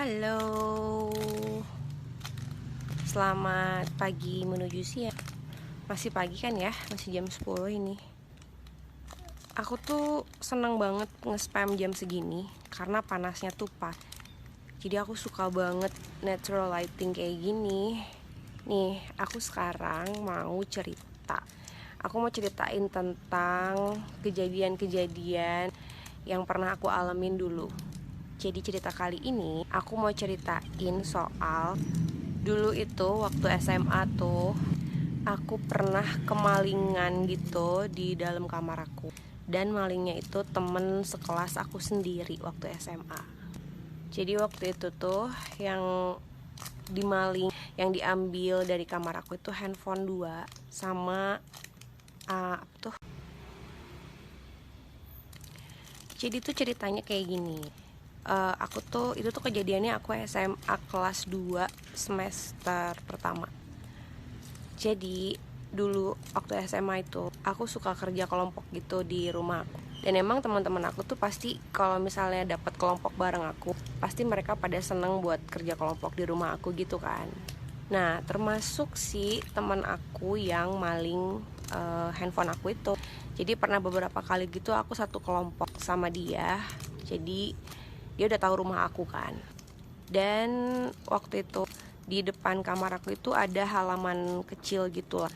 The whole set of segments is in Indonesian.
Halo, selamat pagi menuju siang. Masih pagi kan ya, masih jam 10 ini. Aku tuh seneng banget nge-spam jam segini karena panasnya tuh pas. Jadi aku suka banget natural lighting kayak gini. Nih, aku sekarang mau cerita. Aku mau ceritain tentang kejadian-kejadian yang pernah aku alamin dulu. Jadi cerita kali ini aku mau ceritain soal dulu itu waktu SMA tuh aku pernah kemalingan gitu di dalam kamar aku. Dan malingnya itu temen sekelas aku sendiri waktu SMA. Jadi waktu itu tuh yang yang diambil dari kamar aku itu handphone 2 sama apa tuh. Jadi tuh ceritanya kayak gini. Aku tuh itu tuh kejadiannya aku SMA kelas 2 semester pertama. Jadi dulu waktu SMA itu aku suka kerja kelompok gitu di rumah aku. Dan emang teman-teman aku tuh pasti kalau misalnya dapat kelompok bareng aku, pasti mereka pada seneng buat kerja kelompok di rumah aku gitu kan. Nah, termasuk si teman aku yang maling handphone aku itu. Jadi pernah beberapa kali gitu aku satu kelompok sama dia. Jadi dia udah tahu rumah aku kan. Dan waktu itu di depan kamar aku itu ada halaman kecil gitu lah.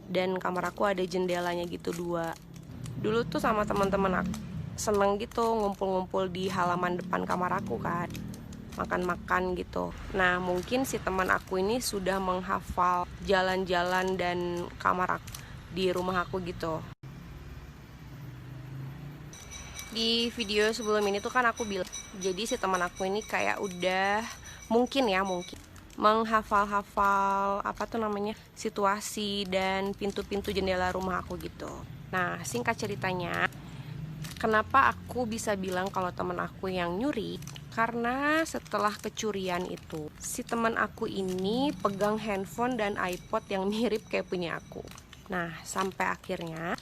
Dan kamar aku ada jendelanya gitu 2. Dulu tuh sama teman-teman aku seneng gitu ngumpul-ngumpul di halaman depan kamar aku kan, makan-makan gitu. Nah, mungkin si teman aku ini sudah menghafal jalan-jalan dan kamar aku di rumah aku gitu. Di video sebelum ini tuh kan aku bilang, jadi si teman aku ini kayak udah mungkin menghafal-hafal apa tuh namanya, situasi dan pintu-pintu jendela rumah aku gitu. Nah, singkat ceritanya, kenapa aku bisa bilang kalau teman aku yang nyuri? Karena setelah kecurian itu, si teman aku ini pegang handphone dan iPod yang mirip kayak punya aku. Nah, sampai akhirnya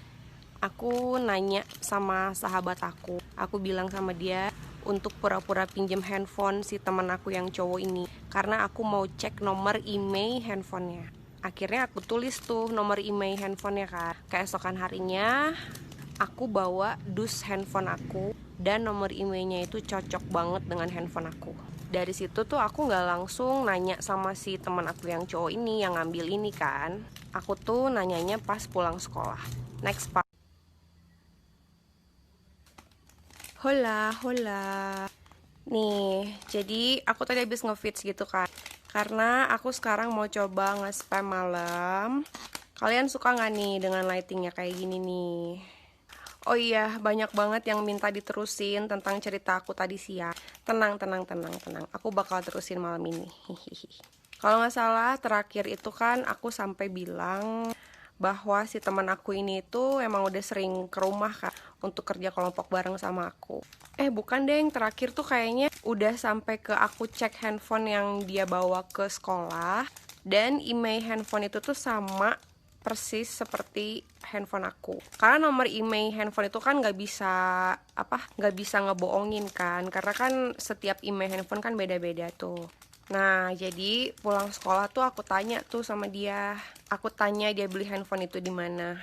aku nanya sama sahabat aku. Aku bilang sama dia untuk pura-pura pinjam handphone si teman aku yang cowok ini, karena aku mau cek nomor email handphonenya. Akhirnya aku tulis tuh nomor email handphonenya kan. Keesokan harinya aku bawa dus handphone aku dan nomor emailnya itu cocok banget dengan handphone aku. Dari situ tuh aku nggak langsung nanya sama si teman aku yang cowok ini yang ngambil ini kan. Aku tuh nanyanya pas pulang sekolah. Next part. Hola, hola. Nih, jadi aku tadi habis nge-feeds gitu kan. Karena aku sekarang mau coba nge-spam malam. Kalian suka nggak nih dengan lightingnya kayak gini nih? Oh iya, banyak banget yang minta diterusin tentang cerita aku tadi siang. Tenang. Aku bakal terusin malam ini. Kalau nggak salah, terakhir itu kan aku sampai bilang bahwa si teman aku ini tuh emang udah sering ke rumah kan untuk kerja kelompok bareng sama aku. Bukan deh, yang terakhir tuh kayaknya udah sampai ke aku cek handphone yang dia bawa ke sekolah. Dan email handphone itu tuh sama persis seperti handphone aku. Karena nomor email handphone itu kan nggak bisa ngebohongin kan, karena kan setiap email handphone kan beda-beda tuh. Nah, jadi pulang sekolah tuh aku tanya tuh sama dia. Aku tanya dia beli handphone itu di mana.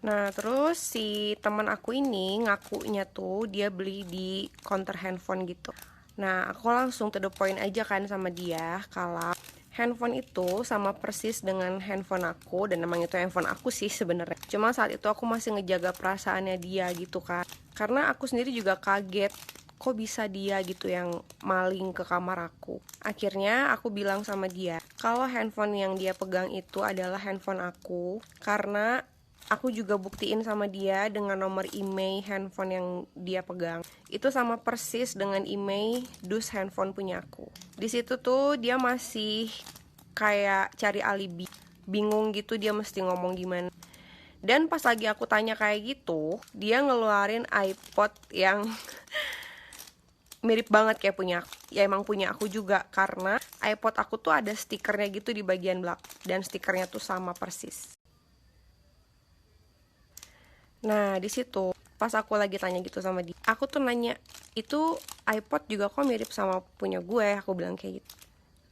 Nah, terus si teman aku ini ngakunya tuh dia beli di counter handphone gitu. Nah, aku langsung to the point aja kan sama dia kalau handphone itu sama persis dengan handphone aku, dan emang itu handphone aku sih sebenarnya. Cuma saat itu aku masih ngejaga perasaannya dia gitu kan. Karena aku sendiri juga kaget, kok bisa dia gitu yang maling ke kamar aku. Akhirnya aku bilang sama dia kalau handphone yang dia pegang itu adalah handphone aku, karena aku juga buktiin sama dia dengan nomor email handphone yang dia pegang. Itu sama persis dengan email dus handphone punya aku. Di situ tuh dia masih kayak cari alibi, bingung gitu dia mesti ngomong gimana. Dan pas lagi aku tanya kayak gitu, dia ngeluarin iPod yang mirip banget kayak punya aku. Ya emang punya aku juga, karena iPod aku tuh ada stikernya gitu di bagian belakang, dan stikernya tuh sama persis. Nah, di situ pas aku lagi tanya gitu sama dia, aku tuh nanya, itu iPod juga kok mirip sama punya gue, aku bilang kayak gitu.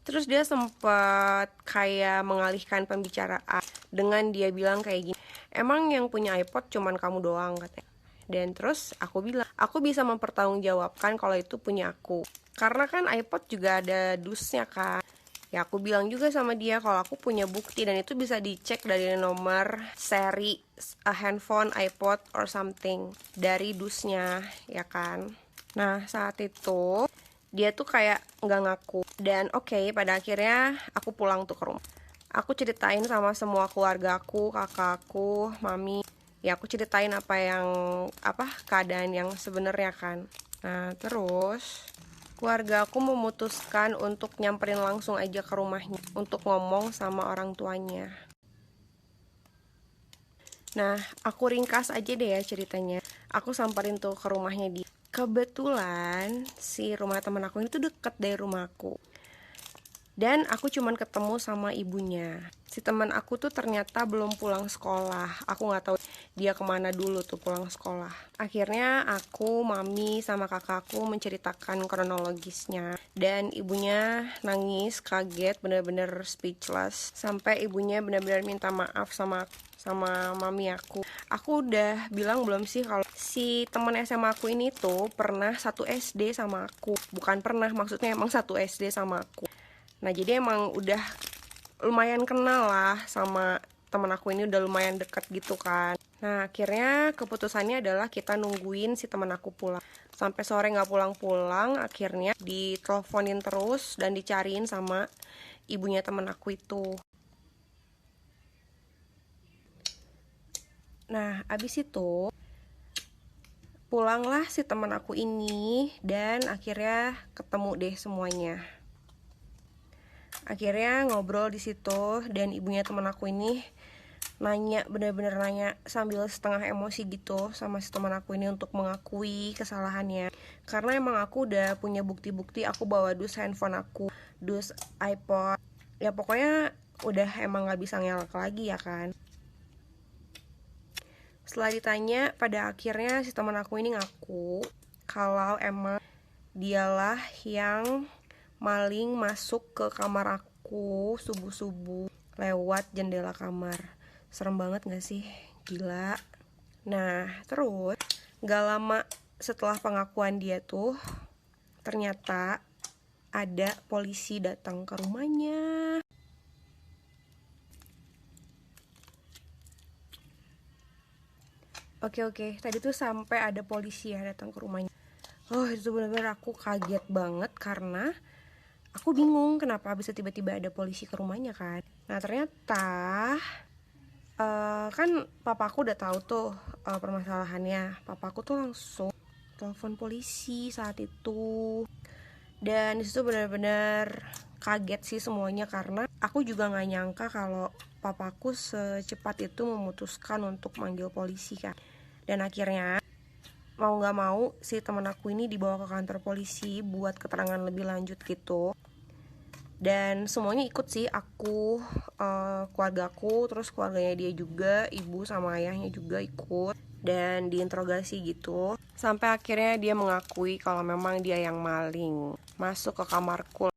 Terus dia sempat kayak mengalihkan pembicaraan dengan dia bilang kayak gini, emang yang punya iPod cuman kamu doang, katanya. Dan terus aku bilang, aku bisa mempertanggungjawabkan kalau itu punya aku, karena kan iPod juga ada dusnya kan. Ya aku bilang juga sama dia kalau aku punya bukti dan itu bisa dicek dari nomor seri handphone, iPod or something, dari dusnya, ya kan. Nah saat itu dia tuh kayak nggak ngaku. Dan oke, pada akhirnya aku pulang tuh ke rumah. Aku ceritain sama semua keluarga aku, kakakku, mami. Ya aku ceritain keadaan yang sebenarnya kan. Nah terus keluarga aku memutuskan untuk nyamperin langsung aja ke rumahnya untuk ngomong sama orang tuanya. Nah, aku ringkas aja deh ya ceritanya. Aku samperin tuh ke rumahnya dia. Kebetulan si rumah temen aku itu deket dari rumahku. Dan aku cuman ketemu sama ibunya. Si teman aku tuh ternyata belum pulang sekolah. Aku nggak tahu dia kemana dulu tuh pulang sekolah. Akhirnya aku, mami, sama kakakku menceritakan kronologisnya. Dan ibunya nangis, kaget, bener-bener speechless. Sampai ibunya bener-bener minta maaf sama mami aku. Aku udah bilang belum sih kalau si teman SMA aku ini tuh pernah satu SD sama aku. Bukan pernah, maksudnya emang satu SD sama aku. Nah jadi emang udah lumayan kenal lah sama teman aku ini, udah lumayan deket gitu kan. Nah akhirnya keputusannya adalah kita nungguin si teman aku pulang. Sampai sore nggak pulang-pulang, akhirnya diteleponin terus dan dicariin sama ibunya teman aku itu. Nah, abis itu pulanglah si teman aku ini dan akhirnya ketemu deh semuanya. Akhirnya ngobrol di situ dan ibunya teman aku ini nanya, bener-bener nanya sambil setengah emosi gitu sama si teman aku ini untuk mengakui kesalahannya. Karena emang aku udah punya bukti-bukti, aku bawa dus handphone aku, dus iPod. Ya pokoknya udah emang gak bisa ngelak lagi ya kan. Setelah ditanya, pada akhirnya si teman aku ini ngaku kalau emang dialah yang maling masuk ke kamar aku subuh-subuh lewat jendela kamar. Serem banget gak sih? Gila. Nah, terus gak lama setelah pengakuan dia tuh, ternyata ada polisi datang ke rumahnya. Oke, tadi tuh sampai ada polisi ya datang ke rumahnya. Oh, itu benar-benar aku kaget banget karena aku bingung kenapa bisa tiba-tiba ada polisi ke rumahnya kan. Nah, ternyata kan papaku udah tahu tuh permasalahannya. Papaku tuh langsung telepon polisi saat itu. Dan disitu benar-benar kaget sih semuanya karena aku juga nggak nyangka kalau papaku secepat itu memutuskan untuk manggil polisi kan. Dan akhirnya mau nggak mau si teman aku ini dibawa ke kantor polisi buat keterangan lebih lanjut gitu. Dan semuanya ikut sih, aku, keluargaku, terus keluarganya dia juga, ibu sama ayahnya juga ikut dan diinterogasi gitu. Sampai akhirnya dia mengakui kalau memang dia yang maling masuk ke kamarku.